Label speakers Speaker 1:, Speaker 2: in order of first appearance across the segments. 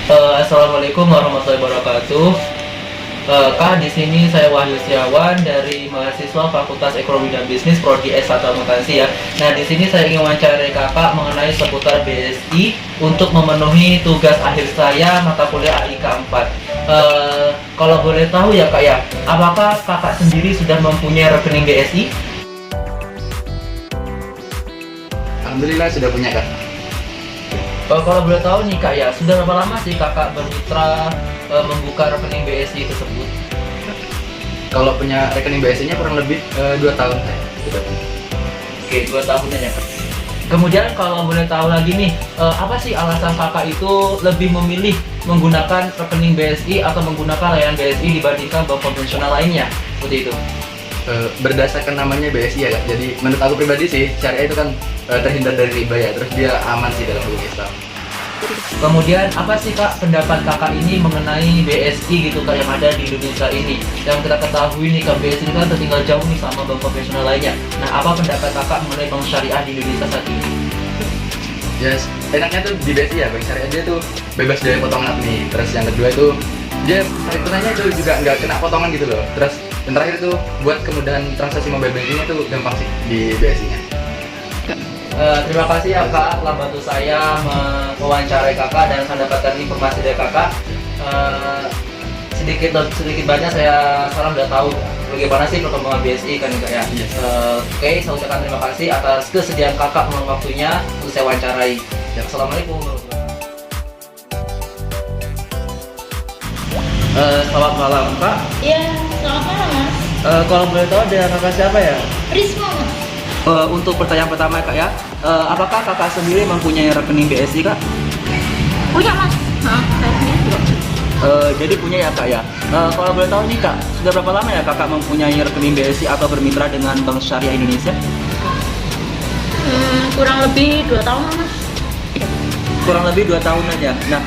Speaker 1: Assalamualaikum warahmatullahi wabarakatuh. Kak, di sini saya Wahyu Setiawan dari mahasiswa Fakultas Ekonomi dan Bisnis Prodi S1 Akuntansi ya. Nah, di sini saya ingin wawancara Kakak mengenai seputar BSI untuk memenuhi tugas akhir saya mata kuliah AIK 4. Kalau boleh tahu ya Kak ya, apakah Kakak sendiri sudah mempunyai rekening BSI?
Speaker 2: Alhamdulillah sudah punya, Kak.
Speaker 1: Kalau boleh tahu nih Kak ya, sudah berapa lama sih Kakak bermitra membuka rekening BSI tersebut?
Speaker 2: Kalau punya rekening BSI-nya kurang lebih 2 tahun saya sudah punya.
Speaker 1: Oke, 2 tahunan ya Kak. Kemudian kalau boleh tahu lagi nih, apa sih alasan Kakak itu lebih memilih menggunakan rekening BSI atau menggunakan layanan BSI dibandingkan bank konvensional lainnya? Seperti itu.
Speaker 2: Berdasarkan namanya BSI ya, Kak. Jadi menurut aku pribadi sih, syariah itu kan terhindar dari riba ya, terus dia aman sih dalam hukum Islam.
Speaker 1: Kemudian apa sih Kak pendapat Kakak ini mengenai BSI gitu Kak yang ada di Indonesia ini? Yang kita ketahui nih Kak, BSI kan tertinggal jauh nih sama bank konvensional lainnya. Nah, apa pendapat Kakak mengenai bank syariah di Indonesia saat ini?
Speaker 2: Yes, enaknya tuh di BSI ya, bank syariah dia tuh bebas dari potongan admin. Terus yang kedua itu dia perhitungannya itu juga nggak kena potongan gitu loh. Terus yang terakhir itu buat kemudahan transaksi mobile bankingnya tuh gampang sih di BSI-nya.
Speaker 1: Terima kasih ya Kak telah bantu saya mewawancarai Kakak dan saya dapatkan informasi dari Kakak. Sedikit banyak saya sekarang udah tahu bagaimana sih perkembangan BSI kan Kak ya.
Speaker 2: Yes.
Speaker 1: Oke, saya ucapkan terima kasih atas kesediaan Kakak meluangkan waktunya untuk saya wawancarai. Assalamualaikum warahmatullahi wabarakatuh. Selamat malam Kak.
Speaker 3: Iya, selamat malam Mas.
Speaker 1: Kalau boleh tahu ada Kakak siapa ya?
Speaker 3: Risma Mas.
Speaker 1: Untuk pertanyaan pertama Kak ya, apakah Kakak sendiri mempunyai rekening BSI Kak?
Speaker 3: Punya Mas. Saya punya juga.
Speaker 1: Jadi punya ya Kak ya. Kalau boleh tahu nih Kak, sudah berapa lama ya Kakak mempunyai rekening BSI atau bermitra dengan Bank Syariah Indonesia?
Speaker 3: Kurang lebih 2 tahun Mas.
Speaker 1: Kurang lebih 2 tahun aja. Nah,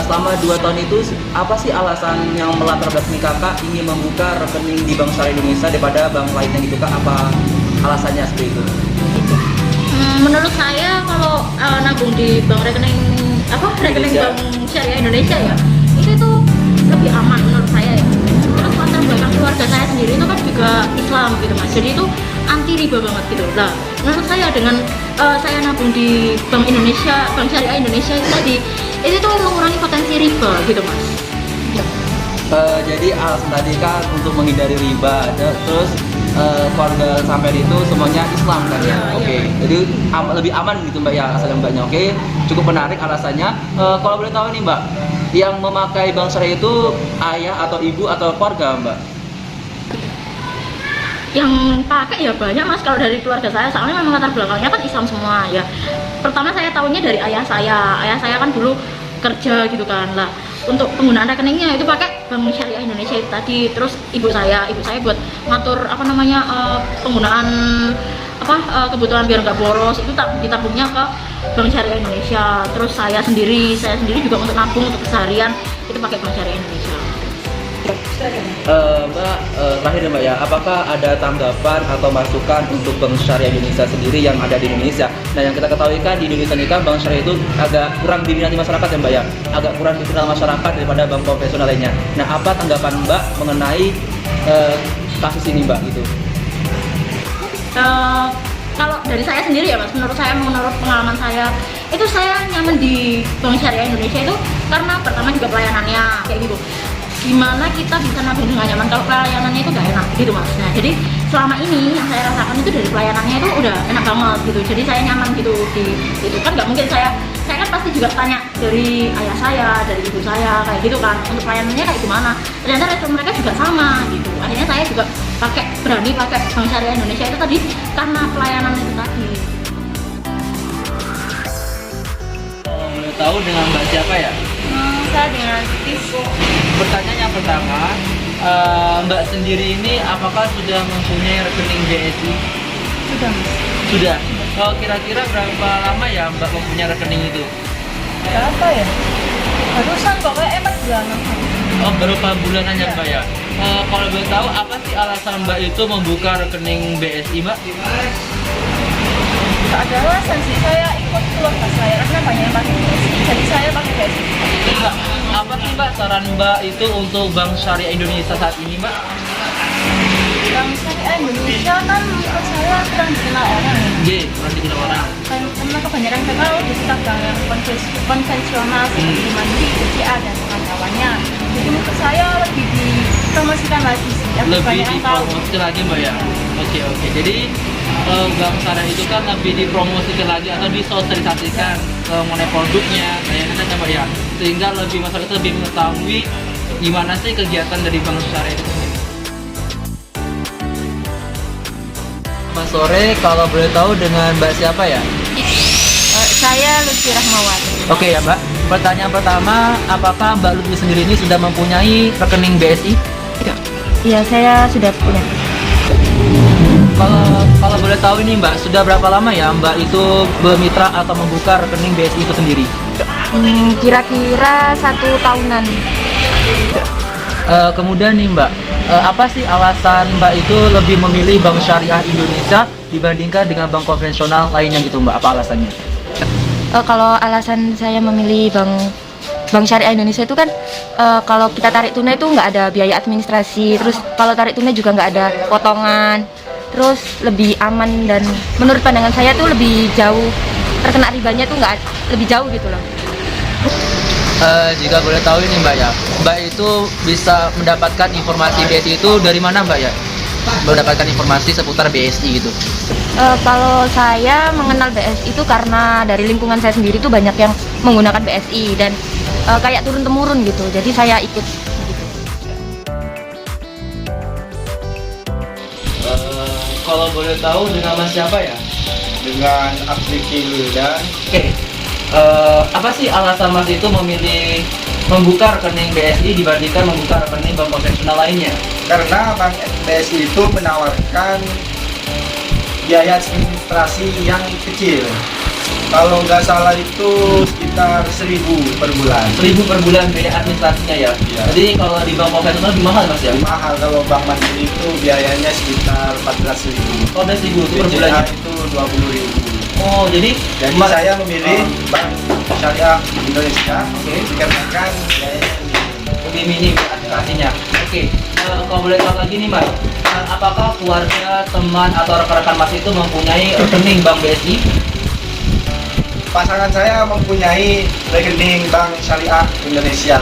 Speaker 1: selama 2 tahun itu apa sih alasan yang melatar belakangi Kakak ingin membuka rekening di Bank Syariah Indonesia daripada bank lainnya gitu Kak? Apa alasannya seperti itu?
Speaker 3: Menurut saya kalau nabung di rekening
Speaker 1: Indonesia.
Speaker 3: Bank Syariah Indonesia ya, itu tuh lebih aman menurut saya ya. Terus latar belakang keluarga saya sendiri itu kan juga Islam gitu Mas. Jadi itu anti riba banget gitu. Nah, menurut saya dengan saya nabung di Bank Syariah Indonesia itu tadi, itu tuh mengurangi potensi riba gitu Mas.
Speaker 1: Jadi alasan tadi kan untuk menghindari riba, terus keluarga sampai itu semuanya Islam kan ya.
Speaker 3: Iya,
Speaker 1: Oke.
Speaker 3: iya.
Speaker 1: Jadi lebih aman gitu Mbak ya alasannya Mbaknya. Oke, cukup menarik alasannya. Kalau boleh tahu nih Mbak, yang memakai bank syariah itu ayah atau ibu atau keluarga Mbak?
Speaker 3: Yang pakai ya banyak Mas, kalau dari keluarga saya soalnya memang latar belakangnya kan Islam semua ya. Pertama saya tahunya dari ayah saya kan dulu kerja gitu kan lah. Untuk penggunaan rekeningnya itu pakai Bank Syariah Indonesia itu tadi. Terus ibu saya buat ngatur penggunaan kebutuhan biar nggak boros itu ditabungnya ke Bank Syariah Indonesia. Terus saya sendiri juga untuk nabung untuk keseharian itu pakai Bank Syariah Indonesia.
Speaker 1: Mbak, terakhir ya Mbak ya, apakah ada tanggapan atau masukan untuk Bank Syariah Indonesia sendiri yang ada di Indonesia? Nah, yang kita ketahui kan di Indonesia ini kan Bank Syariah itu agak kurang diminati masyarakat ya Mbak ya, agak kurang dikenal masyarakat daripada bank konvensional lainnya. Nah, apa tanggapan Mbak mengenai kasus ini Mbak gitu?
Speaker 3: Kalau dari saya sendiri ya Mas, menurut pengalaman saya itu saya nyaman di Bank Syariah Indonesia itu karena pertama juga pelayanannya kayak gitu. Gimana kita bisa nabung dengan nyaman kalau pelayanannya itu gak enak gitu Mas. Nah, jadi selama ini yang saya rasakan itu dari pelayanannya itu udah enak banget gitu. Jadi saya nyaman gitu itu kan nggak mungkin saya kan pasti juga tanya dari ayah saya, dari ibu saya kayak gitu kan untuk pelayanannya kayak gimana. Ternyata respon mereka juga sama gitu. Akhirnya saya juga berani pakai Bank Syariah Indonesia itu tadi karena pelayanan itu tadi.
Speaker 1: Boleh tahu dengan Mbak siapa ya?
Speaker 3: Saya dengan Tisu.
Speaker 1: Pertanyaan yang pertama, Mbak sendiri ini apakah sudah mempunyai rekening BSI?
Speaker 3: Sudah Mas.
Speaker 1: Sudah. Kira-kira berapa lama ya Mbak mempunyai rekening itu?
Speaker 3: Berapa ya? Barusan pokoknya 4 bulanan.
Speaker 1: Oh, berapa bulan aja Mbak ya? Kalau boleh tahu apa sih alasan Mbak itu membuka rekening BSI Mbak?
Speaker 3: Gak ada alasan sih, saya ikut keluarga saya karena banyak yang pakai BSI, jadi saya pakai BSI.
Speaker 1: Enggak, Mbak saran Mbak itu untuk Bank Syariah Indonesia saat ini, Mbak?
Speaker 3: Bank Syariah Indonesia kan menurut saya kurang dikenal orang ya.
Speaker 1: J, kurang dikenal orang.
Speaker 3: Karena kebanyakan mereka udah suka bank yang konvensional seperti Mandiri, BCA dan kawan-kawannya. Jadi menurut saya lebih dipromosikan lagi sih. Lebih banyak yang tahu.
Speaker 1: Dipromosikan lagi, Mbak ya. Oke. Jadi Bank Syariah itu kan lebih dipromosikan lagi atau disosialisasikan mengenai produknya, layanannya, Mbak ya. Sehingga lebih masyarakat lebih mengetahui gimana sih kegiatan dari Bank Syariah itu sendiri. Mas sore, kalau boleh tahu dengan Mbak siapa ya?
Speaker 3: Saya Lutfi Rahmawati.
Speaker 1: Oke ya Mbak, pertanyaan pertama, apakah Mbak Lutfi sendiri ini sudah mempunyai rekening BSI?
Speaker 3: Iya, saya sudah punya.
Speaker 1: Kalau boleh tahu ini Mbak, sudah berapa lama ya Mbak itu bermitra atau membuka rekening BSI itu sendiri?
Speaker 3: Kira-kira 1 tahunan.
Speaker 1: Kemudian nih Mbak, apa sih alasan Mbak itu lebih memilih Bank Syariah Indonesia dibandingkan dengan bank konvensional lainnya gitu Mbak? Apa alasannya?
Speaker 3: Kalau alasan saya memilih Bank Syariah Indonesia itu kan kalau kita tarik tunai itu nggak ada biaya administrasi, terus kalau tarik tunai juga nggak ada potongan, terus lebih aman dan menurut pandangan saya tuh lebih jauh terkena ribanya tuh nggak lebih jauh gitu loh.
Speaker 1: Jika boleh tahu ini Mbak ya, Mbak itu bisa mendapatkan informasi BSI itu dari mana Mbak ya? Mendapatkan informasi seputar BSI gitu.
Speaker 3: Kalau saya mengenal BSI itu karena dari lingkungan saya sendiri tuh banyak yang menggunakan BSI dan kayak turun temurun gitu, jadi saya ikut gitu.
Speaker 1: Kalau boleh tahu dengan Mas siapa ya?
Speaker 4: Dengan Afriki Wildan.
Speaker 1: Oke. Apa sih alasan Mas itu memilih membuka rekening BSI dibandingkan membuka rekening bank konvensional lainnya?
Speaker 4: Karena Bank BSI itu menawarkan biaya administrasi yang kecil. Kalau nggak salah itu sekitar 1.000 per bulan.
Speaker 1: 1.000 per bulan biaya administrasinya ya?
Speaker 4: Iya.
Speaker 1: Jadi kalau di bank konvensional lebih mahal Mas ya?
Speaker 4: Lebih mahal, kalau Bank Mandiri itu biayanya sekitar 14.000.
Speaker 1: Oh, ada 1.000 per
Speaker 4: BCA
Speaker 1: bulannya?
Speaker 4: itu 20.000.
Speaker 1: Oh, jadi
Speaker 4: Saya memilih Bank Syariah Indonesia.
Speaker 1: Oke.
Speaker 4: Dikarenakan biayanya
Speaker 1: lebih minim administrasinya. Oke. Kalau boleh tahu lagi nih Mas, apakah keluarga, teman atau rekan-rekan Mas itu mempunyai rekening bank BSI?
Speaker 4: Pasangan saya mempunyai rekening Bank Syariah Indonesia.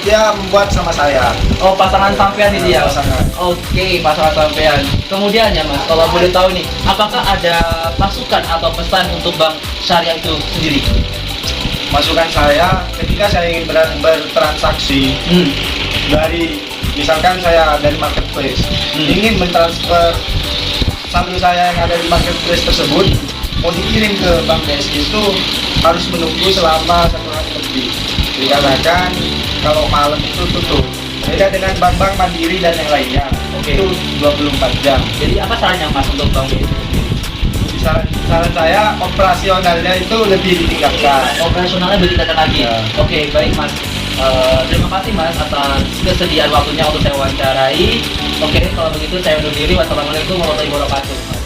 Speaker 4: Dia membuat sama saya.
Speaker 1: Oh, pasangan sampean ini ya?
Speaker 4: Pasangan.
Speaker 1: Oke, pasangan sampean. Kemudian ya Mas, kalau boleh tahu nih, apakah ada masukan atau pesan untuk Bank Syariah itu sendiri?
Speaker 4: Masukan saya ketika saya ingin bertransaksi dari, misalkan saya dari marketplace ingin mentransfer saldo saya yang ada di marketplace tersebut mau dikirim ke Bank BSI itu harus menunggu selama 1 hari lebih, dikarenakan kalau malam itu tutup. Beda dengan bank-bank Mandiri dan yang lainnya.
Speaker 1: Oke.
Speaker 4: Itu 24 jam.
Speaker 1: Jadi apa sarannya Mas untuk Bank BSI?
Speaker 4: Saran saya operasionalnya itu lebih ditingkatkan.
Speaker 1: Operasionalnya ditingkatkan lagi.
Speaker 4: Ya.
Speaker 1: Oke, baik Mas. Terima kasih Mas atas kesediaan waktunya untuk saya wawancarai. Oke, kalau begitu saya undur diri. Wassalamualaikum warahmatullahi wabarakatuh.